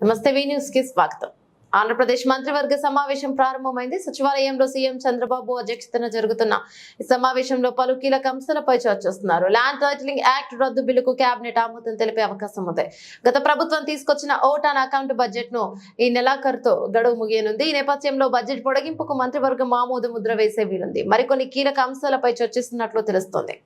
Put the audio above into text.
నమస్తే వి న్యూస్ కి స్వాగతం. ఆంధ్రప్రదేశ్ మంత్రివర్గ సమావేశం ప్రారంభమైంది. సచివాలయంలో సీఎం చంద్రబాబు అధ్యక్షతన జరుగుతున్న ఈ సమావేశంలో పలు కీలక అంశాలపై చర్చిస్తున్నారు. ల్యాండ్ టైటిలింగ్ యాక్ట్ రద్దు బిల్లుకు కేబినెట్ ఆమోదం తెలిపే అవకాశం ఉంది. గత ప్రభుత్వం తీసుకొచ్చిన ఓట్ ఆన్ అకౌంట్ బడ్జెట్ ను ఈ నెలాఖరుతో గడువు ముగియనుంది. ఈ నేపథ్యంలో బడ్జెట్ పొడిగింపుకు మంత్రివర్గం ఆమోద ముద్ర వేసే వీలుంది. మరికొన్ని కీలక అంశాలపై చర్చిస్తున్నట్లు తెలుస్తోంది.